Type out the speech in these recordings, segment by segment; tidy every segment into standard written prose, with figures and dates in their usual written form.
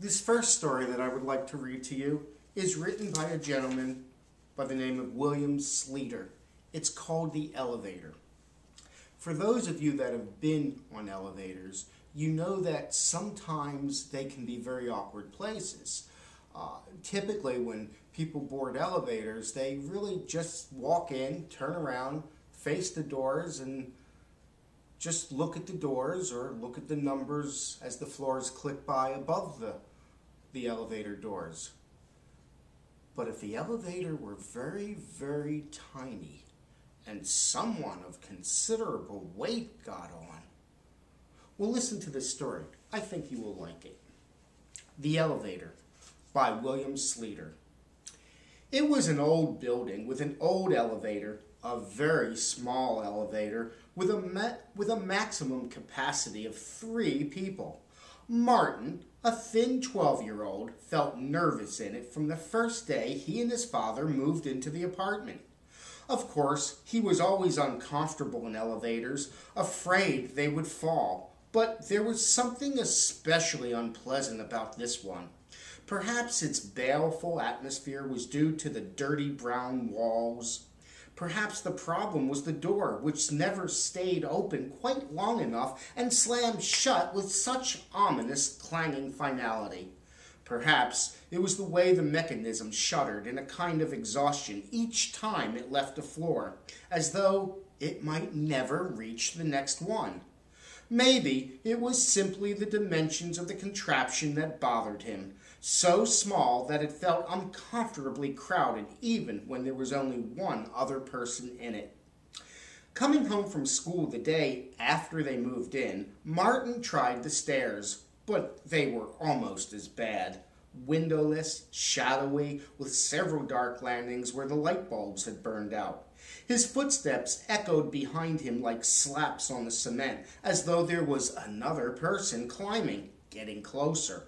This first story that I would like to read to you is written by a gentleman by the name of William Sleater. It's called The Elevator. For those of you that have been on elevators, you know that sometimes they can be very awkward places. Typically when people board elevators, they really just walk in, turn around, face the doors, and just look at the doors or look at the numbers as the floors click by above the elevator doors. But if the elevator were very, very tiny and someone of considerable weight got on, well, listen to this story. I think you will like it. The Elevator by William Sleater. It was an old building with an old elevator, a very small elevator with a maximum capacity of 3 people. Martin, a thin 12-year-old, felt nervous in it from the first day he and his father moved into the apartment. Of course, he was always uncomfortable in elevators, afraid they would fall, but there was something especially unpleasant about this one. Perhaps its baleful atmosphere was due to the dirty brown walls. Perhaps the problem was the door, which never stayed open quite long enough and slammed shut with such ominous clanging finality. Perhaps it was the way the mechanism shuddered in a kind of exhaustion each time it left the floor, as though it might never reach the next one. Maybe it was simply the dimensions of the contraption that bothered him, so small that it felt uncomfortably crowded even when there was only one other person in it. Coming home from school the day after they moved in, Martin tried the stairs, but they were almost as bad. Windowless, shadowy, with several dark landings where the light bulbs had burned out. His footsteps echoed behind him like slaps on the cement, as though there was another person climbing, getting closer.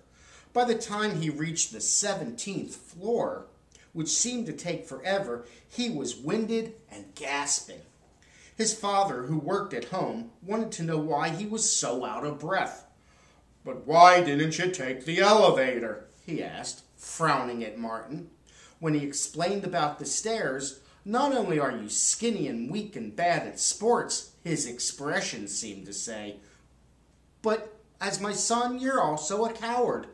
By the time he reached the 17th floor, which seemed to take forever, he was winded and gasping. His father, who worked at home, wanted to know why he was so out of breath. "But why didn't you take the elevator?" he asked, frowning at Martin. When he explained about the stairs, "Not only are you skinny and weak and bad at sports," his expression seemed to say, "but as my son, you're also a coward."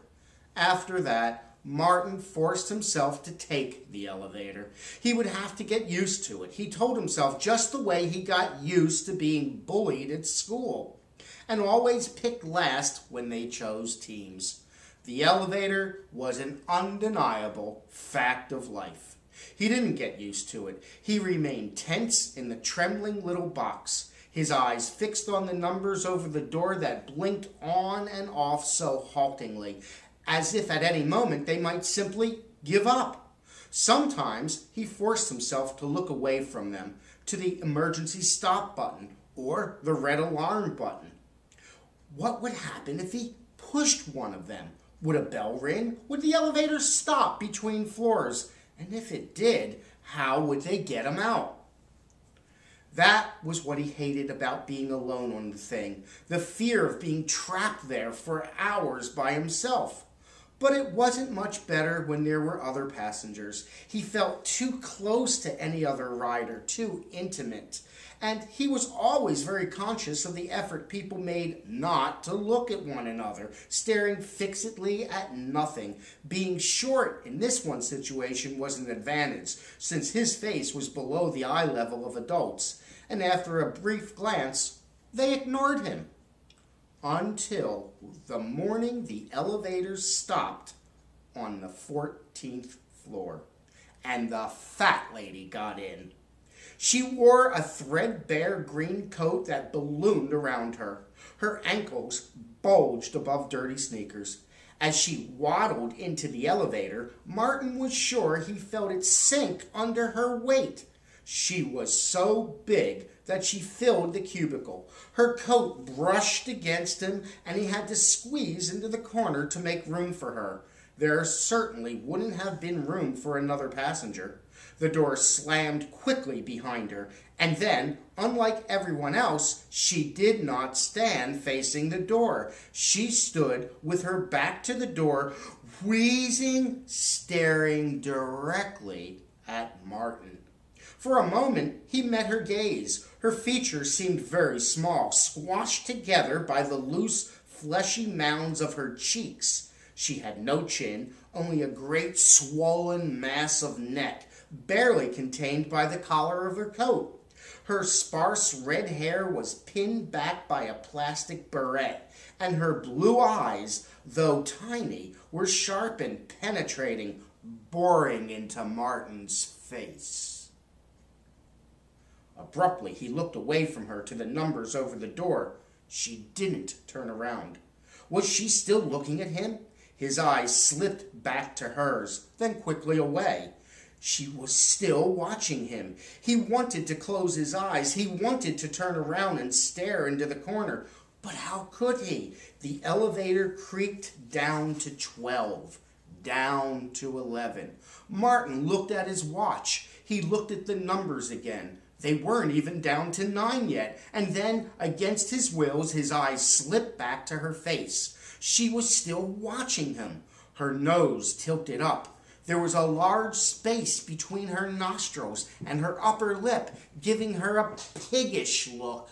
After that, Martin forced himself to take the elevator. He would have to get used to it, he told himself, just the way he got used to being bullied at school, and always picked last when they chose teams. The elevator was an undeniable fact of life. He didn't get used to it. He remained tense in the trembling little box, his eyes fixed on the numbers over the door that blinked on and off so haltingly, as if at any moment they might simply give up. Sometimes he forced himself to look away from them, to the emergency stop button or the red alarm button. What would happen if he pushed one of them? Would a bell ring? Would the elevator stop between floors? And if it did, how would they get him out? That was what he hated about being alone on the thing, the fear of being trapped there for hours by himself. But it wasn't much better when there were other passengers. He felt too close to any other rider, too intimate. And he was always very conscious of the effort people made not to look at one another, staring fixedly at nothing. Being short in this one situation was an advantage, since his face was below the eye level of adults. And after a brief glance, they ignored him. Until the morning the elevator stopped on the 14th floor, and the fat lady got in. She wore a threadbare green coat that ballooned around her. Her ankles bulged above dirty sneakers. As she waddled into the elevator, Martin was sure he felt it sink under her weight. She was so big that she filled the cubicle. Her coat brushed against him, and he had to squeeze into the corner to make room for her. There certainly wouldn't have been room for another passenger. The door slammed quickly behind her, and then, unlike everyone else, she did not stand facing the door. She stood with her back to the door, wheezing, staring directly at Martin. For a moment, he met her gaze. Her features seemed very small, squashed together by the loose, fleshy mounds of her cheeks. She had no chin, only a great swollen mass of neck, barely contained by the collar of her coat. Her sparse red hair was pinned back by a plastic beret, and her blue eyes, though tiny, were sharp and penetrating, boring into Martin's face. Abruptly, he looked away from her to the numbers over the door. She didn't turn around. Was she still looking at him? His eyes slipped back to hers, then quickly away. She was still watching him. He wanted to close his eyes. He wanted to turn around and stare into the corner. But how could he? The elevator creaked down to 12, down to 11. Martin looked at his watch. He looked at the numbers again. They weren't even down to 9 yet. And then, against his will, his eyes slipped back to her face. She was still watching him. Her nose tilted up. There was a large space between her nostrils and her upper lip, giving her a piggish look.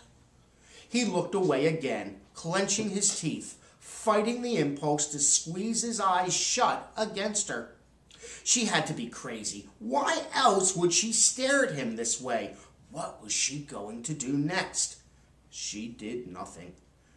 He looked away again, clenching his teeth, fighting the impulse to squeeze his eyes shut against her. She had to be crazy. Why else would she stare at him this way? What was she going to do next? She did nothing.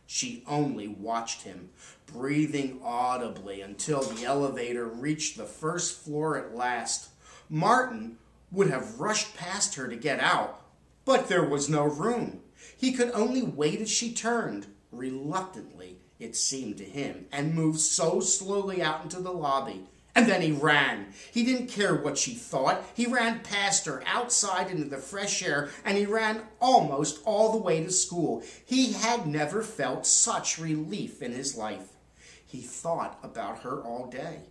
She only watched him, breathing audibly until the elevator reached the first floor at last. Martin would have rushed past her to get out, but there was no room. He could only wait as she turned, reluctantly, it seemed to him, and moved so slowly out into the lobby. And then he ran. He didn't care what she thought. He ran past her, outside into the fresh air, and he ran almost all the way to school. He had never felt such relief in his life. He thought about her all day.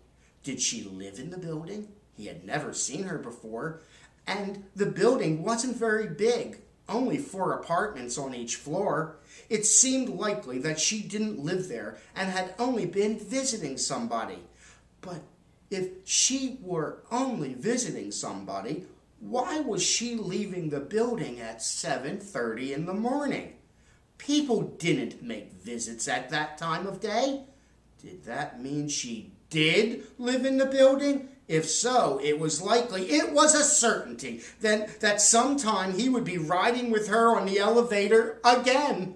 Did she live in the building? He had never seen her before. And the building wasn't very big, only 4 apartments on each floor. It seemed likely that she didn't live there and had only been visiting somebody. But if she were only visiting somebody, why was she leaving the building at 7:30 in the morning? People didn't make visits at that time of day. Did that mean she did live in the building? If so, it was likely, it was a certainty, then that sometime he would be riding with her on the elevator again.